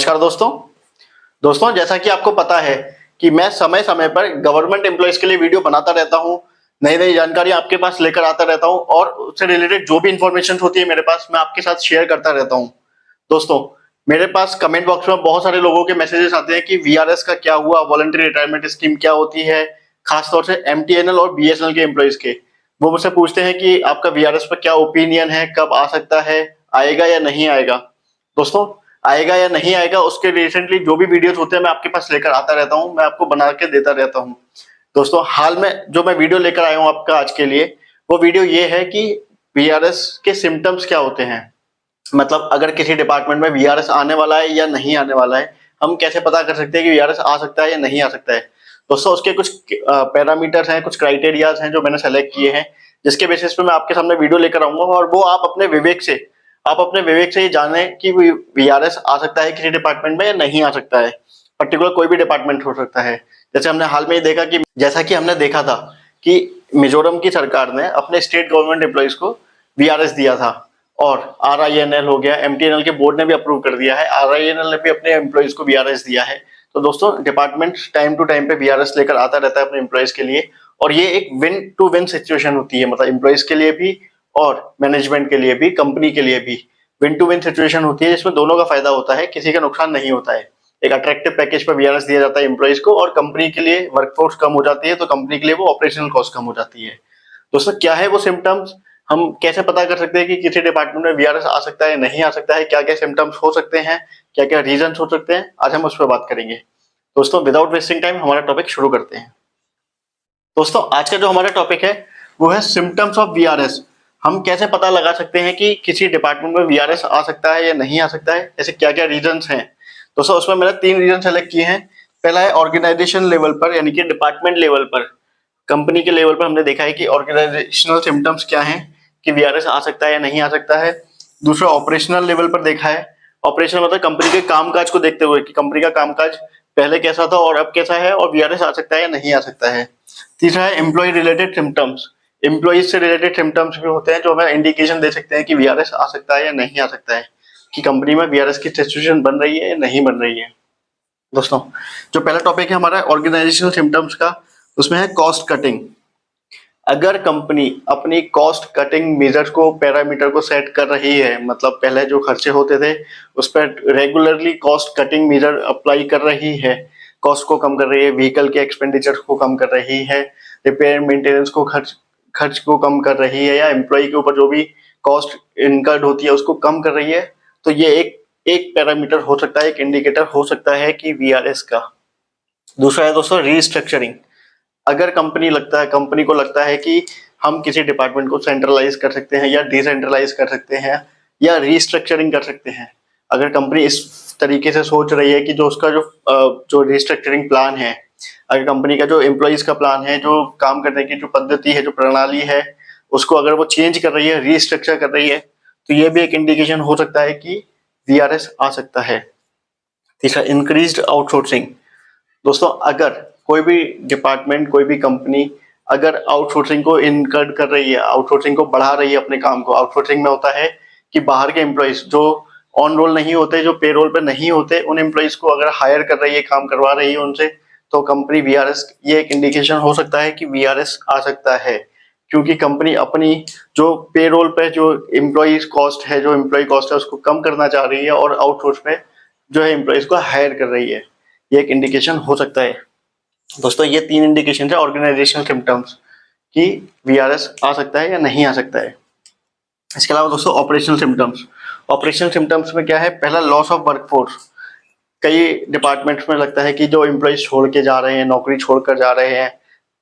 नमस्कार दोस्तों जैसा कि आपको पता है कि मैं समय समय पर गवर्नमेंट एम्प्लॉयज के लिए वीडियो बनाता रहता हूं, नई नई जानकारी आपके पास लेकर आता रहता हूं और उससे रिलेटेड जो भी इंफॉर्मेशन होती है मेरे पास मैं आपके साथ शेयर करता रहता हूं। दोस्तों, मेरे पास कमेंट बॉक्स में बहुत सारे लोगों के मैसेजेस आते हैं कि वीआरएस का क्या हुआ, वॉलंटरी रिटायरमेंट स्कीम क्या होती है, खासतौर से एमटीएनएल और बीएसएनएल के एम्प्लॉयज के। वो मुझसे पूछते हैं कि आपका वीआरएस पर क्या ओपिनियन है, कब आ सकता है, आएगा या नहीं आएगा। दोस्तों, आएगा या नहीं आएगा उसके रिसेंटली जो भी वीडियोस होते हैं मैं आपके पास लेकर आता रहता हूं, मैं आपको बना के देता रहता हूं। दोस्तों, हाल में जो मैं वीडियो लेकर आया हूं आपका आज के लिए, वो वीडियो ये है कि वीआरएस के सिम्टम्स क्या होते हैं। मतलब अगर किसी डिपार्टमेंट में वीआरएस आने वाला है या नहीं आने वाला है, हम कैसे पता कर सकते हैं कि वीआरएस आ सकता है या नहीं आ सकता है। दोस्तों, उसके कुछ पैरामीटर्स हैं, कुछ क्राइटेरियाज हैं जो मैंने सेलेक्ट किए हैं, जिसके बेसिस पे मैं आपके सामने वीडियो लेकर आऊंगा और वो आप अपने विवेक से ये जाने कि वीआरएस आ सकता है किसी डिपार्टमेंट में या नहीं आ सकता है। पर्टिकुलर कोई भी डिपार्टमेंट हो सकता है। जैसे हमने हाल में ही देखा कि जैसा कि हमने देखा था कि मिजोरम की सरकार ने अपने स्टेट गवर्नमेंट एम्प्लॉइज को वीआरएस दिया था और आरआईएनएल हो गया, एमटीएनएल के बोर्ड ने भी अप्रूव कर दिया है, आरआईएनएल ने भी अपने एम्प्लॉइज को वीआरएस दिया है। तो दोस्तों, डिपार्टमेंट टाइम टू टाइम पे वीआरएस लेकर आता रहता है अपने एम्प्लॉइज के लिए और ये एक विन टू विन सिचुएशन होती है। मतलब एम्प्लॉइज के लिए भी और मैनेजमेंट के लिए भी, कंपनी के लिए भी विन टू विन सिचुएशन होती है, जिसमें दोनों का फायदा होता है, किसी का नुकसान नहीं होता है। एक अट्रैक्टिव पैकेज पर वीआरएस दिया जाता है एम्प्लॉइज को और कंपनी के लिए वर्कफोर्स कम हो जाती है, तो कंपनी के लिए वो ऑपरेशनल कॉस्ट कम हो जाती है। दोस्तों, क्या है वो सिम्टम्स, हम कैसे पता कर सकते हैं कि किसी डिपार्टमेंट में वीआरएस आ सकता है नहीं आ सकता है, क्या क्या सिम्टम्स हो सकते हैं, क्या क्या रीजन हो सकते हैं, आज हम उस पर बात करेंगे। दोस्तों, विदाउट वेस्टिंग टाइम हमारा टॉपिक शुरू करते हैं। दोस्तों, आज का जो हमारा टॉपिक है वो है सिम्टम्स ऑफ वीआरएस। हम कैसे पता लगा सकते हैं कि किसी डिपार्टमेंट में वीआरएस आ सकता है या नहीं आ सकता है, ऐसे क्या क्या रीजंस हैं। दोस्तों, उसमें मैंने 3 रीजन सेलेक्ट किए हैं। पहला है ऑर्गेनाइजेशन लेवल पर, यानी कि डिपार्टमेंट लेवल पर, कंपनी के लेवल पर हमने देखा है कि ऑर्गेनाइजेशनल सिम्टम्स क्या हैं कि वीआरएस आ सकता है या नहीं आ सकता है। दूसरा, ऑपरेशनल लेवल पर देखा है। ऑपरेशनल मतलब कंपनी के कामकाज को देखते हुए कि कंपनी का कामकाज पहले कैसा था और अब कैसा है और वीआरएस आ सकता है या नहीं आ सकता है। तीसरा है एम्प्लॉय रिलेटेड सिम्टम्स। एम्प्लॉइज से रिलेटेड सिम्टम्स भी होते हैं जो हमें इंडिकेशन दे सकते हैं कि वीआरएस आ सकता है या नहीं आ सकता है, कि कंपनी में वीआरएस की सिचुएशन बन रही है या नहीं बन रही है। दोस्तों, जो पहला टॉपिक है हमारा ऑर्गेनाइजेशनल सिम्टम्स का, उसमें है कॉस्ट कटिंग। अगर कंपनी अपनी कॉस्ट कटिंग मेजर्स को, पैरामीटर को सेट कर रही है, मतलब पहले जो खर्चे होते थे उस पर regularly cost cutting major apply कर रही है, कॉस्ट को कम कर रही है, व्हीकल के एक्सपेंडिचर को कम कर रही है, रिपेयर मेंटेनेंस को खर्च को कम कर रही है, या एम्प्लॉय के ऊपर जो भी कॉस्ट इनकर्ड होती है उसको कम कर रही है, तो ये एक पैरामीटर हो सकता है, एक इंडिकेटर हो सकता है कि वीआरएस का। दूसरा है दोस्तों रीस्ट्रक्चरिंग। अगर कंपनी को लगता है कि हम किसी डिपार्टमेंट को सेंट्रलाइज कर सकते हैं या डिसेंट्रलाइज कर सकते हैं या रीस्ट्रक्चरिंग कर सकते हैं, अगर कंपनी इस तरीके से सोच रही है कि जो उसका जो रीस्ट्रक्चरिंग प्लान है, अगर कंपनी का जो एम्प्लॉइज का प्लान है, जो काम करने की जो पद्धति है, जो प्रणाली है, उसको अगर वो चेंज कर रही है, रीस्ट्रक्चर कर रही है, तो ये भी एक इंडिकेशन हो सकता है कि वीआरएस आ सकता है। तीसरा, इंक्रीज्ड आउटसोर्सिंग। दोस्तों, अगर कोई भी डिपार्टमेंट, कोई भी कंपनी अगर आउटसोर्सिंग को इनकर्ड कर रही है, आउटसोर्सिंग को बढ़ा रही है अपने काम को, आउटसोर्सिंग में होता है कि बाहर के एम्प्लॉइज जो ऑन रोल नहीं होते, जो पेरोल पे नहीं होते, उन एम्प्लॉइज को अगर हायर कर रही है, काम करवा रही है उनसे, तो कंपनी वीआरएस, ये एक इंडिकेशन हो सकता है कि वीआरएस आ सकता है, क्योंकि कंपनी अपनी जो पेरोल पे जो एम्प्लॉइज कॉस्ट है, जो एम्प्लॉय कॉस्ट है, उसको कम करना चाह रही है और आउटसोर्स में जो है एम्प्लॉइज को हायर कर रही है। ये एक इंडिकेशन हो सकता है। दोस्तों, ये 3 इंडिकेशन है ऑर्गेनाइजेशनल सिम्टम्स कि वीआरएस आ सकता है या नहीं आ सकता है। इसके अलावा दोस्तों, ऑपरेशनल सिम्टम्स। ऑपरेशनल सिम्टम्स में क्या है, पहला लॉस ऑफ वर्कफोर्स। कई डिपार्टमेंट्स में लगता है कि जो एम्प्लॉइज छोड़ के जा रहे हैं, नौकरी छोड़कर जा रहे हैं,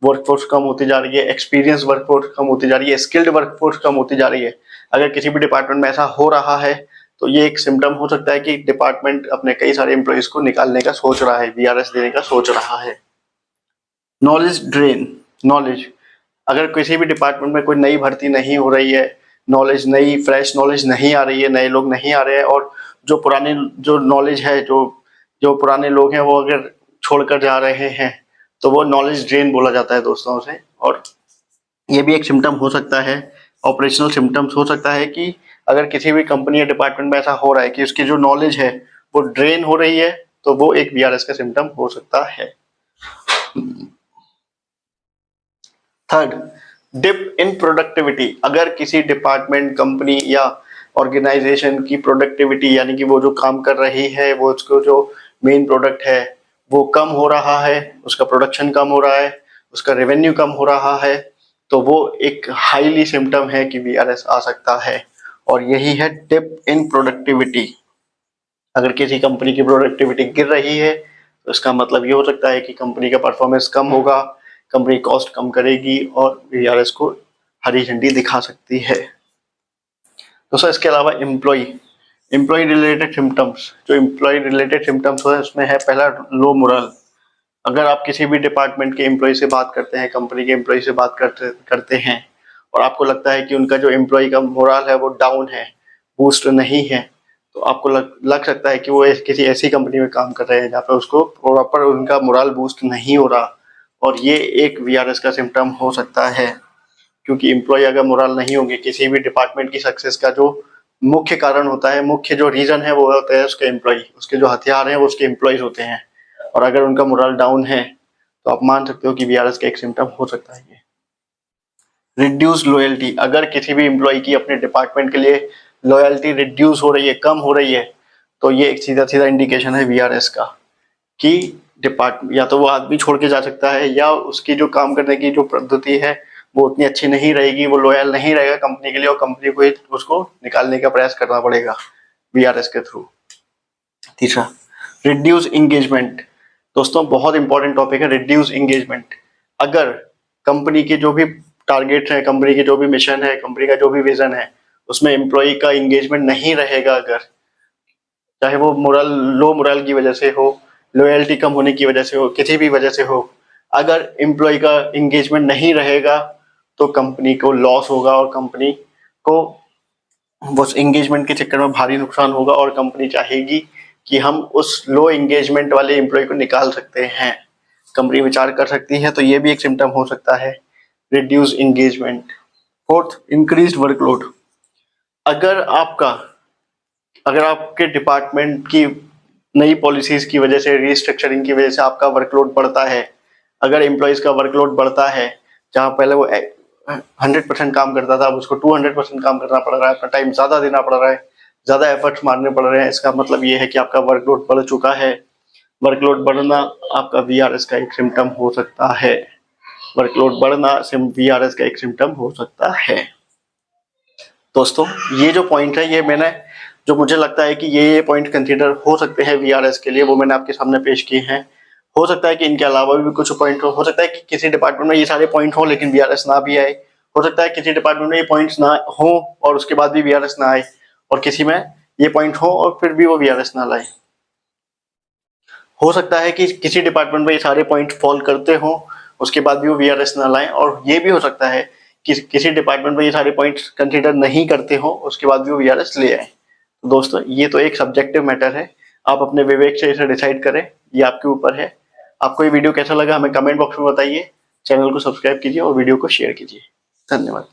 वर्कफोर्स कम होती जा रही है, एक्सपीरियंस वर्कफोर्स कम होती जा रही है, स्किल्ड वर्कफोर्स कम होती जा रही है। अगर किसी भी डिपार्टमेंट में ऐसा हो रहा है तो ये एक सिम्टम हो सकता है कि डिपार्टमेंट अपने कई सारे एम्प्लॉइज को निकालने का सोच रहा है, वीआरएस देने का सोच रहा है। Knowledge drain. नॉलेज, अगर किसी भी डिपार्टमेंट में कोई नई भर्ती नहीं हो रही है, नॉलेज, नई फ्रेश नॉलेज नहीं आ रही है, नए लोग नहीं आ रहे हैं, और जो पुराने जो नॉलेज है, जो पुराने लोग हैं वो अगर छोड़कर जा रहे हैं, तो वो नॉलेज ड्रेन बोला जाता है दोस्तों उसे। और ये भी एक सिम्टम हो सकता है, ऑपरेशनल सिम्टम्स हो सकता है कि अगर किसी भी कंपनी या डिपार्टमेंट में ऐसा हो रहा है कि उसकी जो नॉलेज है वो ड्रेन हो रही है, तो वो एक VRS का सिम्टम हो सकता है। Third, dip in productivity. अगर किसी डिपार्टमेंट, कंपनी या ऑर्गेनाइजेशन की प्रोडक्टिविटी यानी कि वो जो काम कर रही है, वो उसको जो मेन प्रोडक्ट है वो कम हो रहा है, उसका प्रोडक्शन कम हो रहा है, उसका रेवेन्यू कम हो रहा है, तो वो एक हाईली सिम्टम है कि VRS आ सकता है। और यही है डिप इन प्रोडक्टिविटी। अगर किसी कंपनी की प्रोडक्टिविटी गिर रही है तो इसका मतलब ये हो सकता है कि कंपनी का परफॉर्मेंस कम होगा, कंपनी कॉस्ट कम करेगी और VRS को हरी झंडी दिखा सकती है। दोस्तों इसके अलावा एम्प्लॉय रिलेटेड सिम्टम्स, जो एम्प्लॉय रिलेटेड सिम्टम्स है उसमें है पहला लो मोरल। अगर आप किसी भी डिपार्टमेंट के एम्प्लॉय से बात करते हैं, कंपनी के एम्प्लॉय से बात करते हैं और आपको लगता है कि उनका जो एम्प्लॉय का मोरल है वो डाउन है, बूस्ट नहीं है, तो आपको लग सकता है कि वो किसी ऐसी कंपनी में काम कर रहे हैं जहाँ पे उसको प्रॉपर उनका मोरल बूस्ट नहीं हो रहा, और ये एक VRS का सिम्टम हो सकता है। क्योंकि एम्प्लॉय अगर मोरल नहीं होंगे, किसी भी डिपार्टमेंट की सक्सेस का जो मुख्य कारण होता है, मुख्य जो रीजन है वो होता है उसके एम्प्लॉय, उसके जो हथियार हैं वो उसके एम्प्लॉयज होते हैं, और अगर उनका मोरल डाउन है तो आप मान सकते हो कि VRS का एक सिम्टम हो सकता है ये। Reduce loyalty. अगर किसी भी एम्प्लॉय की अपने डिपार्टमेंट के लिए लॉयल्टी रिड्यूस हो रही है, कम हो रही है, तो ये एक सीधा सीधा इंडिकेशन है VRS का कि डिपार्टमेंट या तो वो आदमी छोड़ के जा सकता है, या उसकी जो काम करने की जो पद्धति है वो उतनी अच्छी नहीं रहेगी, वो लॉयल नहीं रहेगा कंपनी के लिए, और कंपनी को ही उसको निकालने का प्रयास करना पड़ेगा VRS के थ्रू। तीसरा, रिड्यूस इंगेजमेंट। दोस्तों बहुत इंपॉर्टेंट टॉपिक है रिड्यूस इंगेजमेंट। अगर कंपनी के जो भी टारगेट है, कंपनी के जो भी मिशन है, कंपनी का जो भी विजन है, उसमें एम्प्लॉय का इंगेजमेंट नहीं रहेगा, अगर चाहे वो लो मोरल की वजह से हो, लॉयल्टी कम होने की वजह से हो, किसी भी वजह से हो, अगर एम्प्लॉय का इंगेजमेंट नहीं रहेगा तो कंपनी को लॉस होगा, और कंपनी को उस एंगेजमेंट के चक्कर में भारी नुकसान होगा, और कंपनी चाहेगी कि हम उस लो एंगेजमेंट वाले एम्प्लॉय को निकाल सकते हैं, कंपनी विचार कर सकती है, तो ये भी एक सिम्टम हो सकता है reduce engagement. Fourth, increased workload. अगर आपके डिपार्टमेंट की नई पॉलिसीज की वजह से, रीस्ट्रक्चरिंग की वजह से आपका वर्कलोड बढ़ता है, अगर एम्प्लॉयज का वर्कलोड बढ़ता है, जहां पहले वो 100% काम करता था, अब उसको 200% काम करना पड़ रहा है, अपना टाइम ज्यादा देना पड़ रहा है, ज्यादा एफर्ट्स मारने पड़ रहे हैं, इसका मतलब ये है कि आपका वर्कलोड बढ़ चुका है। वर्कलोड बढ़ना आपका VRS का एक सिम्टम हो सकता है। वर्कलोड बढ़ना VRS का एक सिम्टम हो सकता है। दोस्तों ये जो पॉइंट है, ये मैंने जो मुझे लगता है कि ये पॉइंट कंसीडर हो सकते हैं VRS के लिए, वो मैंने आपके सामने पेश किए हैं। हो सकता है कि इनके अलावा भी कुछ पॉइंट हो सकता है कि किसी डिपार्टमेंट में ये सारे पॉइंट हो लेकिन VRS ना भी आए, हो सकता है किसी डिपार्टमेंट में ये पॉइंट्स ना हो और उसके बाद भी VRS ना आए, और किसी में ये पॉइंट हो और फिर भी वो VRS ना लाए। हो सकता है कि किसी डिपार्टमेंट में ये सारे पॉइंट फॉल करते हो, उसके बाद भी वो VRS ना लाए, और ये भी हो सकता है कि किसी डिपार्टमेंट में ये सारे पॉइंट्स कंसीडर नहीं करते हो, उसके बाद भी वो VRS ले आए। तो दोस्तों ये तो एक सब्जेक्टिव मैटर है, आप अपने विवेक से इसे डिसाइड करें, ये आपके ऊपर है। आपको ये वीडियो कैसा लगा हमें कमेंट बॉक्स में बताइए, चैनल को सब्सक्राइब कीजिए और वीडियो को शेयर कीजिए। धन्यवाद।